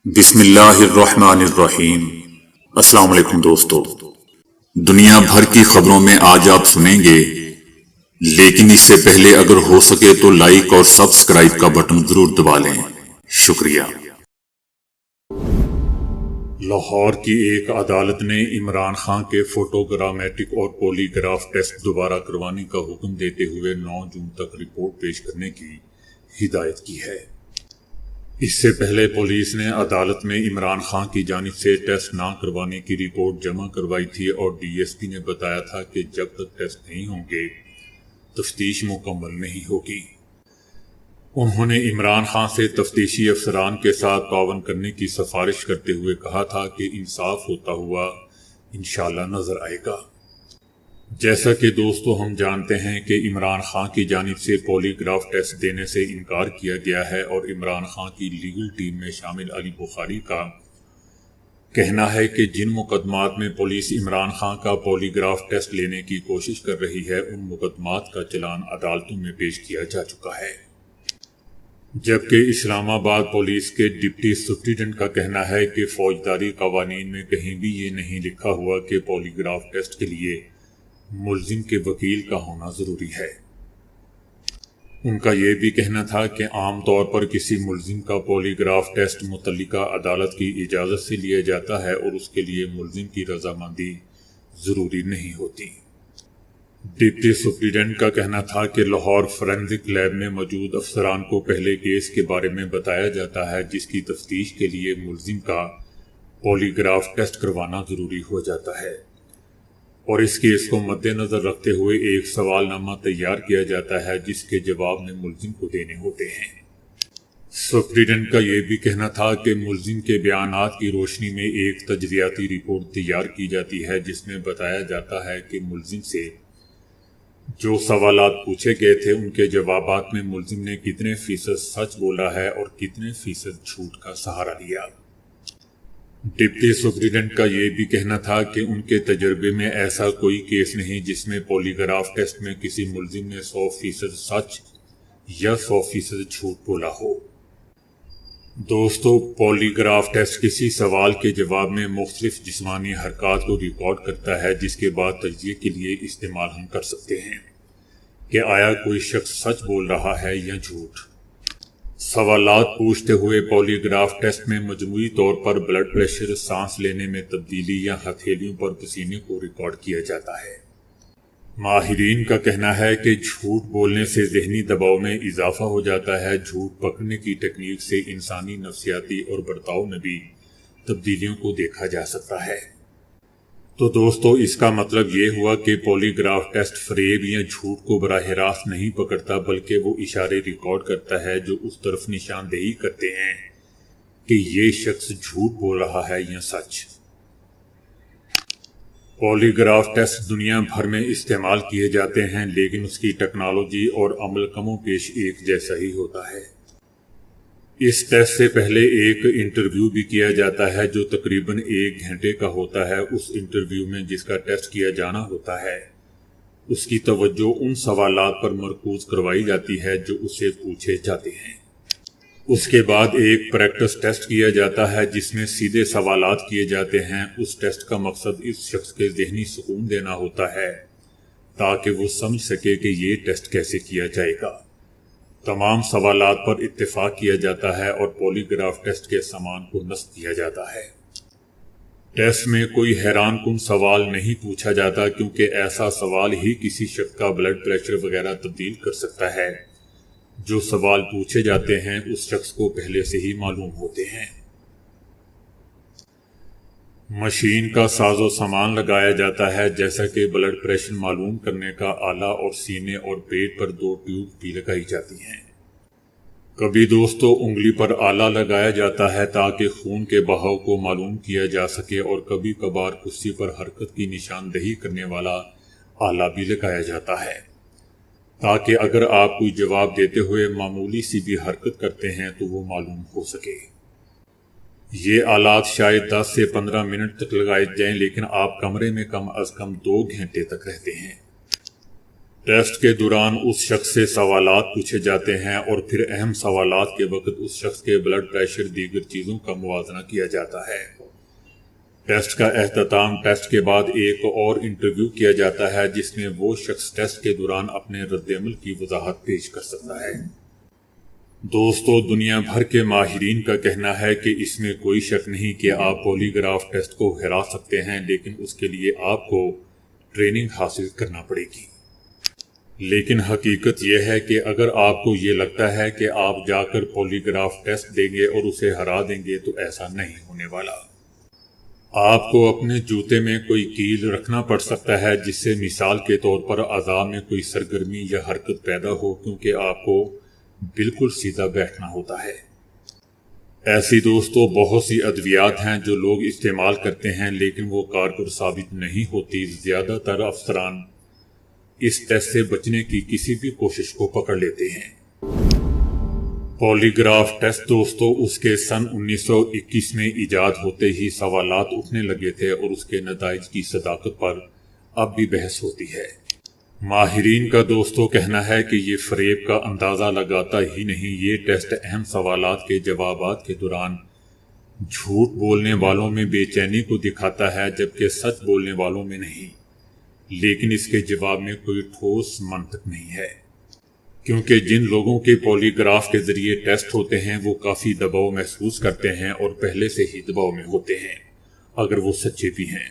بسم اللہ الرحمن الرحیم۔ السلام علیکم دوستو، دنیا بھر کی خبروں میں آج آپ سنیں گے، لیکن اس سے پہلے اگر ہو سکے تو لائک اور سبسکرائب کا بٹن ضرور دبا لیں۔ شکریہ۔ لاہور کی ایک عدالت نے عمران خان کے فوٹوگرامیٹک اور پولی گراف ٹیسٹ دوبارہ کروانے کا حکم دیتے ہوئے 9 جون تک رپورٹ پیش کرنے کی ہدایت کی ہے۔ اس سے پہلے پولیس نے عدالت میں عمران خان کی جانب سے ٹیسٹ نہ کروانے کی رپورٹ جمع کروائی تھی اور ڈی ایس پی نے بتایا تھا کہ جب تک ٹیسٹ نہیں ہوں گے تفتیش مکمل نہیں ہوگی۔ انہوں نے عمران خان سے تفتیشی افسران کے ساتھ تعاون کرنے کی سفارش کرتے ہوئے کہا تھا کہ انصاف ہوتا ہوا انشاءاللہ نظر آئے گا۔ جیسا کہ دوستو ہم جانتے ہیں کہ عمران خان کی جانب سے پولی گراف ٹیسٹ دینے سے انکار کیا گیا ہے اور عمران خان کی لیگل ٹیم میں شامل علی بخاری کا کہنا ہے کہ جن مقدمات میں پولیس عمران خان کا پولی گراف ٹیسٹ لینے کی کوشش کر رہی ہے ان مقدمات کا چلان عدالتوں میں پیش کیا جا چکا ہے، جبکہ اسلام آباد پولیس کے ڈپٹی سپرنٹینڈنٹ کا کہنا ہے کہ فوجداری قوانین میں کہیں بھی یہ نہیں لکھا ہوا کہ پولی گراف ٹیسٹ کے لیے ملزم کے وکیل کا ہونا ضروری ہے۔ ان کا یہ بھی کہنا تھا کہ عام طور پر کسی ملزم کا پولی گراف ٹیسٹ متعلقہ عدالت کی اجازت سے لیا جاتا ہے اور اس کے لیے ملزم کی رضامندی ضروری نہیں ہوتی۔ ڈپٹی سپرنٹینڈنٹ کا کہنا تھا کہ لاہور فورینزک لیب میں موجود افسران کو پہلے کیس کے بارے میں بتایا جاتا ہے جس کی تفتیش کے لیے ملزم کا پولی گراف ٹیسٹ کروانا ضروری ہو جاتا ہے، اور اس کیس کو مد نظر رکھتے ہوئے ایک سوال نامہ تیار کیا جاتا ہے جس کے جواب میں ملزم کو دینے ہوتے ہیں۔ سپرنٹینڈنٹ کا یہ بھی کہنا تھا کہ ملزم کے بیانات کی روشنی میں ایک تجزیاتی رپورٹ تیار کی جاتی ہے جس میں بتایا جاتا ہے کہ ملزم سے جو سوالات پوچھے گئے تھے ان کے جوابات میں ملزم نے کتنے فیصد سچ بولا ہے اور کتنے فیصد جھوٹ کا سہارا لیا۔ ڈپٹی سپرنٹینڈنٹ کا یہ بھی کہنا تھا کہ ان کے تجربے میں ایسا کوئی کیس نہیں جس میں پولی گراف ٹیسٹ میں کسی ملزم نے 100% سچ یا 100% جھوٹ بولا ہو۔ دوستو، پولی گراف ٹیسٹ کسی سوال کے جواب میں مختلف جسمانی حرکات کو ریکارڈ کرتا ہے جس کے بعد تجزیے کے لیے استعمال ہم کر سکتے ہیں کہ آیا کوئی شخص سچ بول رہا ہے یا جھوٹ۔ سوالات پوچھتے ہوئے پولی گراف ٹیسٹ میں مجموعی طور پر بلڈ پریشر، سانس لینے میں تبدیلی یا ہتھیلیوں پر پسینے کو ریکارڈ کیا جاتا ہے۔ ماہرین کا کہنا ہے کہ جھوٹ بولنے سے ذہنی دباؤ میں اضافہ ہو جاتا ہے۔ جھوٹ پکڑنے کی ٹیکنیک سے انسانی نفسیاتی اور برتاؤ میں بھی تبدیلیوں کو دیکھا جا سکتا ہے۔ تو دوستو، اس کا مطلب یہ ہوا کہ پولی گراف ٹیسٹ فریب یا جھوٹ کو براہ راست نہیں پکڑتا بلکہ وہ اشارے ریکارڈ کرتا ہے جو اس طرف نشاندہی کرتے ہیں کہ یہ شخص جھوٹ بول رہا ہے یا سچ۔ پولی گراف ٹیسٹ دنیا بھر میں استعمال کیے جاتے ہیں لیکن اس کی ٹیکنالوجی اور عمل کم و بیش ایک جیسا ہی ہوتا ہے۔ اس ٹیسٹ سے پہلے ایک انٹرویو بھی کیا جاتا ہے جو تقریباً 1 گھنٹے کا ہوتا ہے۔ اس انٹرویو میں جس کا ٹیسٹ کیا جانا ہوتا ہے اس کی توجہ ان سوالات پر مرکوز کروائی جاتی ہے جو اسے پوچھے جاتے ہیں۔ اس کے بعد ایک پریکٹس ٹیسٹ کیا جاتا ہے جس میں سیدھے سوالات کیے جاتے ہیں۔ اس ٹیسٹ کا مقصد اس شخص کے ذہنی سکون دینا ہوتا ہے تاکہ وہ سمجھ سکے کہ یہ ٹیسٹ کیسے کیا جائے گا۔ تمام سوالات پر اتفاق کیا جاتا ہے اور پولی گراف ٹیسٹ کے سامان کو نصب کیا جاتا ہے۔ ٹیسٹ میں کوئی حیران کن سوال نہیں پوچھا جاتا کیونکہ ایسا سوال ہی کسی شخص کا بلڈ پریشر وغیرہ تبدیل کر سکتا ہے۔ جو سوال پوچھے جاتے ہیں اس شخص کو پہلے سے ہی معلوم ہوتے ہیں۔ مشین کا ساز و سامان لگایا جاتا ہے جیسا کہ بلڈ پریشر معلوم کرنے کا آلہ اور سینے اور پیٹ پر 2 ٹیوب بھی لگائی جاتی ہیں۔ کبھی دوستو انگلی پر آلہ لگایا جاتا ہے تاکہ خون کے بہاؤ کو معلوم کیا جا سکے اور کبھی کبھار کرسی پر حرکت کی نشاندہی کرنے والا آلہ بھی لگایا جاتا ہے تاکہ اگر آپ کوئی جواب دیتے ہوئے معمولی سی بھی حرکت کرتے ہیں تو وہ معلوم ہو سکے۔ یہ آلات شاید 10 سے 15 منٹ تک لگائے جائیں لیکن آپ کمرے میں کم از کم 2 گھنٹے تک رہتے ہیں۔ ٹیسٹ کے دوران اس شخص سے سوالات پوچھے جاتے ہیں اور پھر اہم سوالات کے وقت اس شخص کے بلڈ پریشر دیگر چیزوں کا موازنہ کیا جاتا ہے۔ ٹیسٹ کا اختتام ٹیسٹ کے بعد ایک اور انٹرویو کیا جاتا ہے جس میں وہ شخص ٹیسٹ کے دوران اپنے رد عمل کی وضاحت پیش کر سکتا ہے۔ دوستو، دنیا بھر کے ماہرین کا کہنا ہے کہ اس میں کوئی شک نہیں کہ آپ پولی گراف ٹیسٹ کو ہرا سکتے ہیں، لیکن اس کے لیے آپ کو ٹریننگ حاصل کرنا پڑے گی۔ لیکن حقیقت یہ ہے کہ اگر آپ کو یہ لگتا ہے کہ آپ جا کر پولی گراف ٹیسٹ دیں گے اور اسے ہرا دیں گے تو ایسا نہیں ہونے والا۔ آپ کو اپنے جوتے میں کوئی کیل رکھنا پڑ سکتا ہے جس سے مثال کے طور پر اعضاء میں کوئی سرگرمی یا حرکت پیدا ہو، کیونکہ آپ کو بالکل سیدھا بیٹھنا ہوتا ہے۔ ایسی دوستو بہت سی ادویات ہیں جو لوگ استعمال کرتے ہیں لیکن وہ کارگر ثابت نہیں ہوتی۔ زیادہ تر افسران اس ٹیسٹ سے بچنے کی کسی بھی کوشش کو پکڑ لیتے ہیں۔ پولی گراف ٹیسٹ دوستو اس کے سن 1921 میں ایجاد ہوتے ہی سوالات اٹھنے لگے تھے اور اس کے نتائج کی صداقت پر اب بھی بحث ہوتی ہے۔ ماہرین کا دوستو کہنا ہے کہ یہ فریب کا اندازہ لگاتا ہی نہیں، یہ ٹیسٹ اہم سوالات کے جوابات کے دوران جھوٹ بولنے والوں میں بے چینی کو دکھاتا ہے جبکہ سچ بولنے والوں میں نہیں۔ لیکن اس کے جواب میں کوئی ٹھوس منطق نہیں ہے، کیونکہ جن لوگوں کے پولی گراف کے ذریعے ٹیسٹ ہوتے ہیں وہ کافی دباؤ محسوس کرتے ہیں اور پہلے سے ہی دباؤ میں ہوتے ہیں، اگر وہ سچے بھی ہیں۔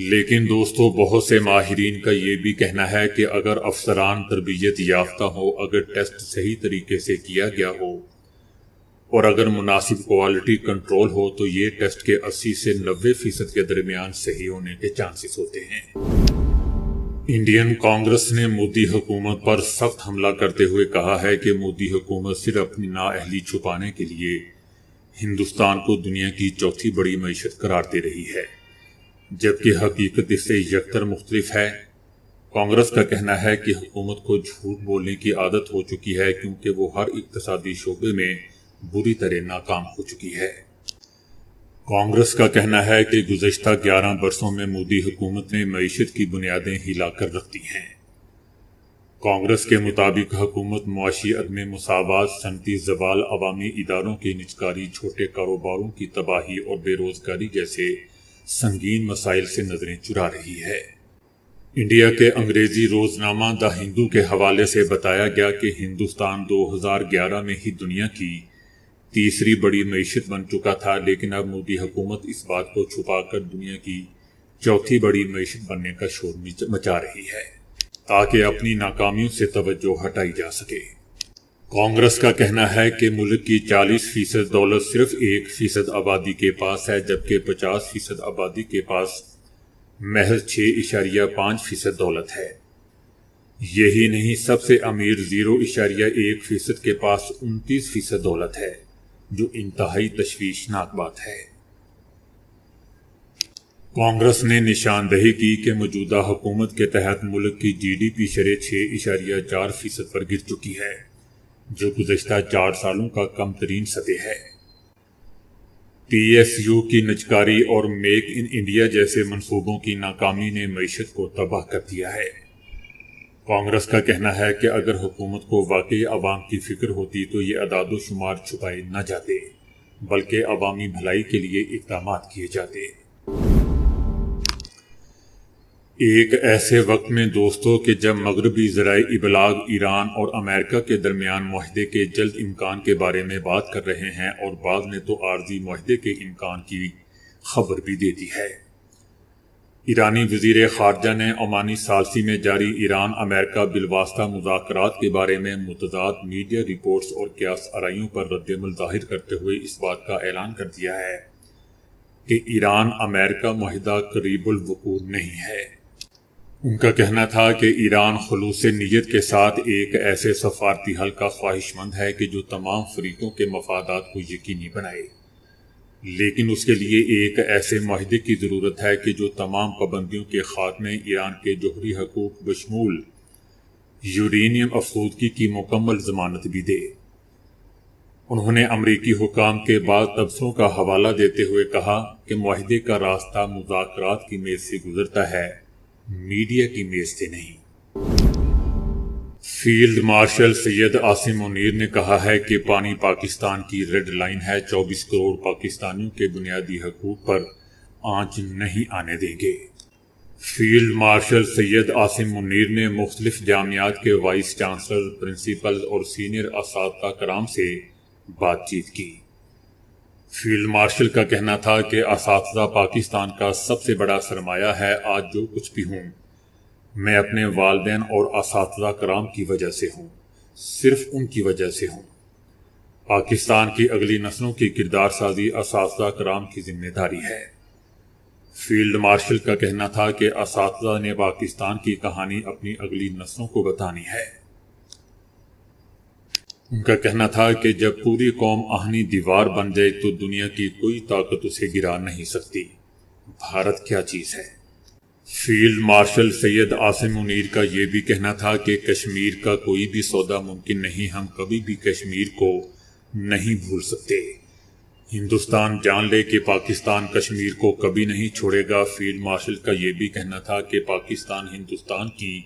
لیکن دوستو بہت سے ماہرین کا یہ بھی کہنا ہے کہ اگر افسران تربیت یافتہ ہو، اگر ٹیسٹ صحیح طریقے سے کیا گیا ہو اور اگر مناسب کوالٹی کنٹرول ہو تو یہ ٹیسٹ کے 80 سے 90% کے درمیان صحیح ہونے کے چانسز ہوتے ہیں۔ انڈین کانگریس نے مودی حکومت پر سخت حملہ کرتے ہوئے کہا ہے کہ مودی حکومت صرف اپنی نااہلی چھپانے کے لیے ہندوستان کو دنیا کی چوتھی بڑی معیشت قرار دے رہی ہے، جبکہ حقیقت اس سے یکسر مختلف ہے۔ کانگریس کا کہنا ہے کہ حکومت کو جھوٹ بولنے کی عادت ہو چکی ہے کیونکہ وہ ہر اقتصادی شعبے میں بری طرح ناکام ہو چکی ہے۔ کانگریس کا کہنا ہے کہ گزشتہ 11 برسوں میں مودی حکومت نے معیشت کی بنیادیں ہلا کر رکھ دی ہیں۔ کانگریس کے مطابق حکومت معاشی عدم مساوات، صنعتی زوال، عوامی اداروں کی نجکاری، چھوٹے کاروباروں کی تباہی اور بے روزگاری جیسے سنگین مسائل سے نظریں چرا رہی ہے۔ انڈیا کے انگریزی روزنامہ دا ہندو کے حوالے سے بتایا گیا کہ ہندوستان 2011 میں ہی دنیا کی تیسری بڑی معیشت بن چکا تھا، لیکن اب مودی حکومت اس بات کو چھپا کر دنیا کی چوتھی بڑی معیشت بننے کا شور مچا رہی ہے تاکہ اپنی ناکامیوں سے توجہ ہٹائی جا سکے۔ کانگریس کا کہنا ہے کہ ملک کی 40% دولت صرف 1% آبادی کے پاس ہے، جبکہ 50% آبادی کے پاس محض 6.5% دولت ہے۔ یہی نہیں، سب سے امیر 0.1% کے پاس 29% دولت ہے، جو انتہائی تشویشناک بات ہے۔ کانگریس نے نشاندہی کی کہ موجودہ حکومت کے تحت ملک کی GDP شرح 6.4% پر گر چکی ہے، جو گزشتہ 4 سالوں کا کم ترین سطح ہے۔ PSU کی نجکاری اور میک ان انڈیا جیسے منصوبوں کی ناکامی نے معیشت کو تباہ کر دیا ہے۔ کانگریس کا کہنا ہے کہ اگر حکومت کو واقعی عوام کی فکر ہوتی تو یہ اعداد و شمار چھپائے نہ جاتے، بلکہ عوامی بھلائی کے لیے اقدامات کیے جاتے۔ ایک ایسے وقت میں دوستو کہ جب مغربی ذرائع ابلاغ ایران اور امریکہ کے درمیان معاہدے کے جلد امکان کے بارے میں بات کر رہے ہیں اور بعض نے تو عارضی معاہدے کے امکان کی خبر بھی دے دی ہے، ایرانی وزیر خارجہ نے عمانی ثالثی میں جاری ایران امریکہ بالواسطہ مذاکرات کے بارے میں متضاد میڈیا رپورٹس اور قیاس آرائیوں پر رد عمل ظاہر کرتے ہوئے اس بات کا اعلان کر دیا ہے کہ ایران امریکہ معاہدہ قریب الوقوع نہیں ہے۔ ان کا کہنا تھا کہ ایران خلوص نیت کے ساتھ ایک ایسے سفارتی حل کا خواہش مند ہے کہ جو تمام فریقوں کے مفادات کو یقینی بنائے، لیکن اس کے لیے ایک ایسے معاہدے کی ضرورت ہے کہ جو تمام پابندیوں کے خاتمے، ایران کے جوہری حقوق بشمول یورینیم افزودگی کی مکمل ضمانت بھی دے۔ انہوں نے امریکی حکام کے بعض تبصروں کا حوالہ دیتے ہوئے کہا کہ معاہدے کا راستہ مذاکرات کی میز سے گزرتا ہے، میڈیا کی میز سے نہیں۔ فیلڈ مارشل سید عاصم منیر نے کہا ہے کہ پانی پاکستان کی ریڈ لائن ہے، 24 کروڑ پاکستانیوں کے بنیادی حقوق پر آنچ نہیں آنے دیں گے۔ فیلڈ مارشل سید عاصم منیر نے مختلف جامعات کے وائس چانسلر، پرنسپل اور سینئر اساتذہ کرام سے بات چیت کی۔ فیلڈ مارشل کا کہنا تھا کہ اساتذہ پاکستان کا سب سے بڑا سرمایہ ہے۔ آج جو کچھ بھی ہوں میں اپنے والدین اور اساتذہ کرام کی وجہ سے ہوں، صرف ان کی وجہ سے ہوں۔ پاکستان کی اگلی نسلوں کی کردار سازی اساتذہ کرام کی ذمہ داری ہے۔ فیلڈ مارشل کا کہنا تھا کہ اساتذہ نے پاکستان کی کہانی اپنی اگلی نسلوں کو بتانی ہے۔ ان کا کہنا تھا کہ جب پوری قوم آہنی دیوار بن جائے تو دنیا کی کوئی طاقت اسے گرا نہیں سکتی۔ بھارت کیا چیز ہے؟ فیلڈ مارشل سید عاصم منیر کا یہ بھی کہنا تھا کہ کشمیر کا کوئی بھی سودا ممکن نہیں، ہم کبھی بھی کشمیر کو نہیں بھول سکتے۔ ہندوستان جان لے کہ پاکستان کشمیر کو کبھی نہیں چھوڑے گا۔ فیلڈ مارشل کا یہ بھی کہنا تھا کہ پاکستان ہندوستان کی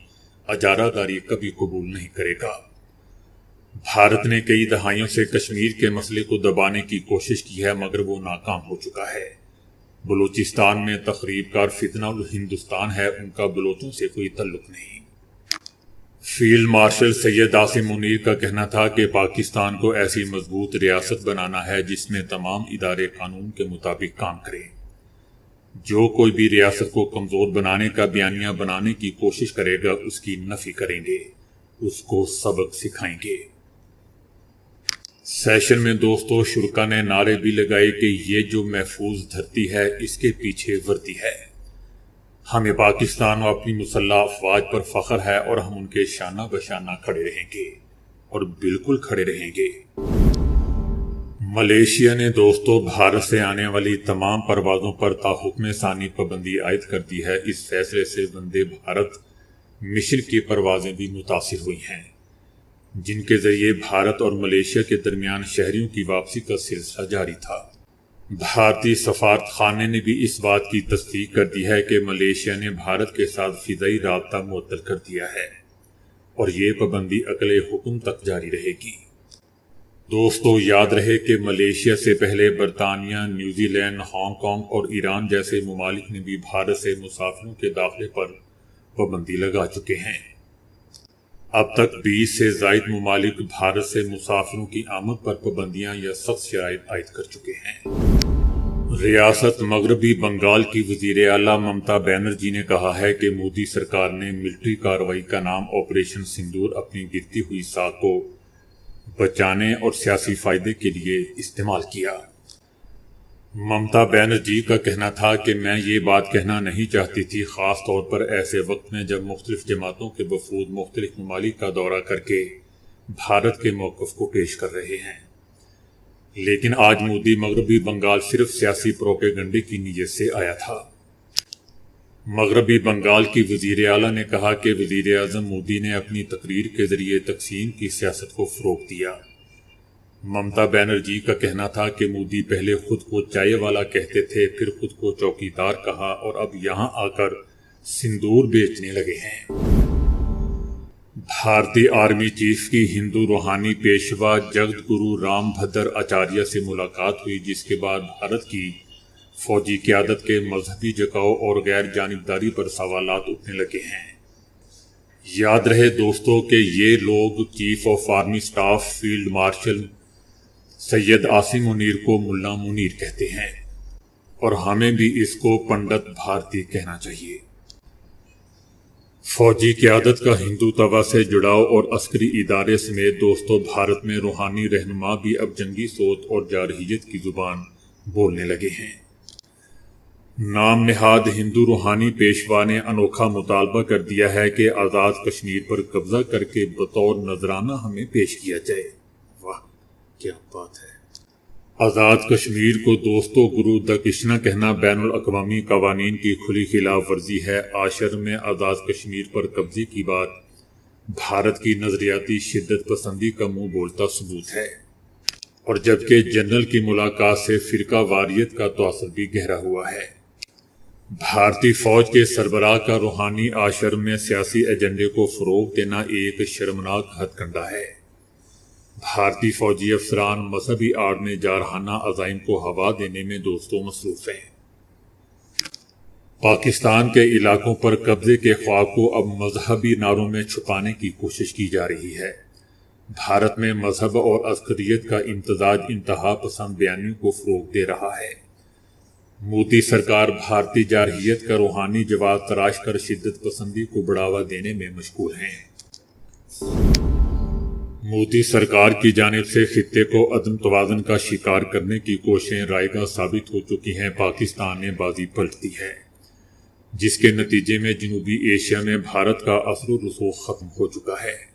اجارہ داری کبھی قبول نہیں کرے گا۔ بھارت نے کئی دہائیوں سے کشمیر کے مسئلے کو دبانے کی کوشش کی ہے مگر وہ ناکام ہو چکا ہے۔ بلوچستان میں تخریب کار فتنہ ہندوستان ہے، ان کا بلوچوں سے کوئی تعلق نہیں۔ فیلڈ مارشل سید عاصم منیر کا کہنا تھا کہ پاکستان کو ایسی مضبوط ریاست بنانا ہے جس میں تمام ادارے قانون کے مطابق کام کریں۔ جو کوئی بھی ریاست کو کمزور بنانے کا بیانیہ بنانے کی کوشش کرے گا اس کی نفی کریں گے، اس کو سبق سکھائیں گے۔ سیشن میں دوستو شرکا نے نعرے بھی لگائے کہ یہ جو محفوظ دھرتی ہے اس کے پیچھے وردی ہے۔ ہمیں پاکستان و اپنی مسلح افواج پر فخر ہے اور ہم ان کے شانہ بشانہ کھڑے رہیں گے اور بالکل کھڑے رہیں گے۔ ملیشیا نے دوستو بھارت سے آنے والی تمام پروازوں پر تاحکم ثانی پابندی عائد کر دی ہے۔ اس فیصلے سے وندے بھارت مشن کی پروازیں بھی متاثر ہوئی ہیں، جن کے ذریعے بھارت اور ملیشیا کے درمیان شہریوں کی واپسی کا سلسلہ جاری تھا۔ بھارتی سفارت خانے نے بھی اس بات کی تصدیق کر دی ہے کہ ملیشیا نے بھارت کے ساتھ فضائی رابطہ معطل کر دیا ہے اور یہ پابندی اگلے حکم تک جاری رہے گی۔ دوستو یاد رہے کہ ملیشیا سے پہلے برطانیہ، نیوزی لینڈ، ہانگ کانگ اور ایران جیسے ممالک نے بھی بھارت سے مسافروں کے داخلے پر پابندی لگا چکے ہیں۔ اب تک 20 سے زائد ممالک بھارت سے مسافروں کی آمد پر پابندیاں یا سخت شرائط عائد کر چکے ہیں۔ ریاست مغربی بنگال کی وزیر اعلیٰ ممتا بینرجی نے کہا ہے کہ مودی سرکار نے ملٹری کارروائی کا نام آپریشن سندور اپنی گرتی ہوئی ساکھ کو بچانے اور سیاسی فائدے کے لیے استعمال کیا۔ ممتا بینرجی کا کہنا تھا کہ میں یہ بات کہنا نہیں چاہتی تھی، خاص طور پر ایسے وقت میں جب مختلف جماعتوں کے وفود مختلف ممالک کا دورہ کر کے بھارت کے موقف کو پیش کر رہے ہیں، لیکن آج مودی مغربی بنگال صرف سیاسی پروپیگنڈے کی نیت سے آیا تھا۔ مغربی بنگال کی وزیر اعلیٰ نے کہا کہ وزیر اعظم مودی نے اپنی تقریر کے ذریعے تقسیم کی سیاست کو فروغ دیا۔ ممتا بینرجی کا کہنا تھا کہ مودی پہلے خود کو چائے والا کہتے تھے، پھر خود کو چوکیدار کہا اور اب یہاں آ کر سندور بیچنے لگے ہیں۔ بھارتی آرمی چیف کی ہندو روحانی پیشوا جگت گرو رام بھدر آچاریہ سے ملاقات ہوئی، جس کے بعد بھارت کی فوجی قیادت کے مذہبی جھکاؤ اور غیر جانبداری پر سوالات اٹھنے لگے ہیں۔ یاد رہے دوستو کہ یہ لوگ chief of army staff field marshal Syed Asim Munir کو ملا منیر کہتے ہیں اور ہمیں بھی اس کو پنڈت بھارتی کہنا چاہیے۔ فوجی قیادت کا ہندوتوا سے جڑاؤ اور عسکری ادارے سمیت دوستو بھارت میں روحانی رہنما بھی اب جنگی سوچ اور جارحیت کی زبان بولنے لگے ہیں۔ نام نہاد ہندو روحانی پیشوا نے انوکھا مطالبہ کر دیا ہے کہ آزاد کشمیر پر قبضہ کر کے بطور نذرانہ ہمیں پیش کیا جائے۔ واہ کیا بات ہے! آزاد کشمیر کو دوستو گرو دکشنا کہنا بین الاقوامی قوانین کی کھلی خلاف ورزی ہے۔ عاشر میں آزاد کشمیر پر قبضے کی بات بھارت کی نظریاتی شدت پسندی کا منہ بولتا ثبوت ہے، اور جبکہ جنرل کی ملاقات سے فرقہ واریت کا تاثر بھی گہرا ہوا ہے۔ بھارتی فوج کے سربراہ کا روحانی آشرم میں سیاسی ایجنڈے کو فروغ دینا ایک شرمناک ہتھ کنڈا ہے۔ بھارتی فوجی افسران مذہبی آڑ میں جارحانہ عزائم کو ہوا دینے میں دوستوں مصروف ہیں۔ پاکستان کے علاقوں پر قبضے کے خواب کو اب مذہبی نعروں میں چھپانے کی کوشش کی جا رہی ہے۔ بھارت میں مذہب اور عسکریت کا امتزاج انتہا پسند بیانیوں کو فروغ دے رہا ہے۔ مودی سرکار بھارتی جارحیت کا روحانی جواب تراش کر شدت پسندی کو بڑھاوا دینے میں مشغول ہیں۔ مودی سرکار کی جانب سے خطے کو عدم توازن کا شکار کرنے کی کوششیں رائیگاں ثابت ہو چکی ہیں۔ پاکستان نے بازی پلٹ دی ہے، جس کے نتیجے میں جنوبی ایشیا میں بھارت کا اثر و رسوخ ختم ہو چکا ہے۔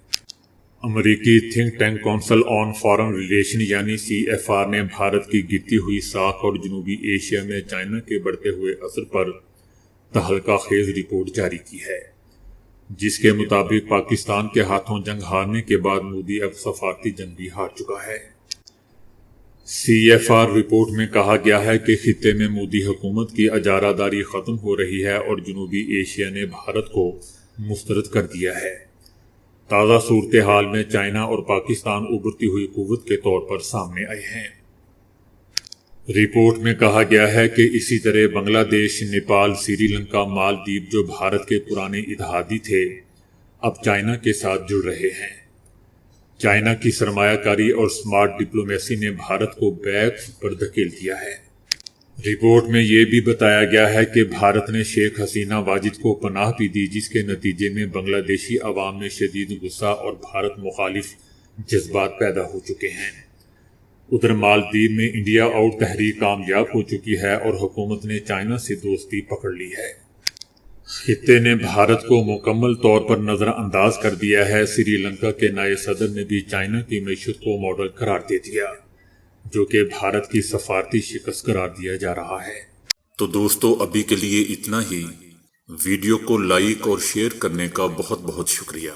امریکی think tank council on foreign relation یعنی CFR نے بھارت کی گرتی ہوئی ساکھ اور جنوبی ایشیا میں چائنا کے بڑھتے ہوئے اثر پر تہلکہ خیز رپورٹ جاری کی ہے، جس کے مطابق پاکستان کے ہاتھوں جنگ ہارنے کے بعد مودی اب سفارتی جنگ بھی ہار چکا ہے۔ CFR رپورٹ میں کہا گیا ہے کہ خطے میں مودی حکومت کی اجارہ داری ختم ہو رہی ہے اور جنوبی ایشیا نے بھارت کو مسترد کر دیا ہے۔ تازہ صورتحال میں چائنا اور پاکستان ابھرتی ہوئی قوت کے طور پر سامنے آئے ہیں۔ رپورٹ میں کہا گیا ہے کہ اسی طرح بنگلہ دیش، نیپال، سری لنکا، مالدیپ جو بھارت کے پرانے اتحادی تھے، اب چائنا کے ساتھ جڑ رہے ہیں۔ چائنا کی سرمایہ کاری اور سمارٹ ڈپلومیسی نے بھارت کو بیک پر دھکیل دیا ہے۔ رپورٹ میں یہ بھی بتایا گیا ہے کہ بھارت نے شیخ حسینہ واجد کو پناہ بھی دی، جس کے نتیجے میں بنگلہ دیشی عوام میں شدید غصہ اور بھارت مخالف جذبات پیدا ہو چکے ہیں۔ ادھر مالدیپ میں انڈیا آؤٹ تحریک کامیاب ہو چکی ہے اور حکومت نے چائنا سے دوستی پکڑ لی ہے۔ خطے نے بھارت کو مکمل طور پر نظر انداز کر دیا ہے۔ سری لنکا کے نئے صدر نے بھی چائنا کی معیشت کو ماڈل قرار دے دیا، جو کہ بھارت کی سفارتی شکست قرار دیا جا رہا ہے۔ تو دوستو، ابھی کے لیے اتنا ہی۔ ویڈیو کو لائک اور شیئر کرنے کا بہت بہت شکریہ۔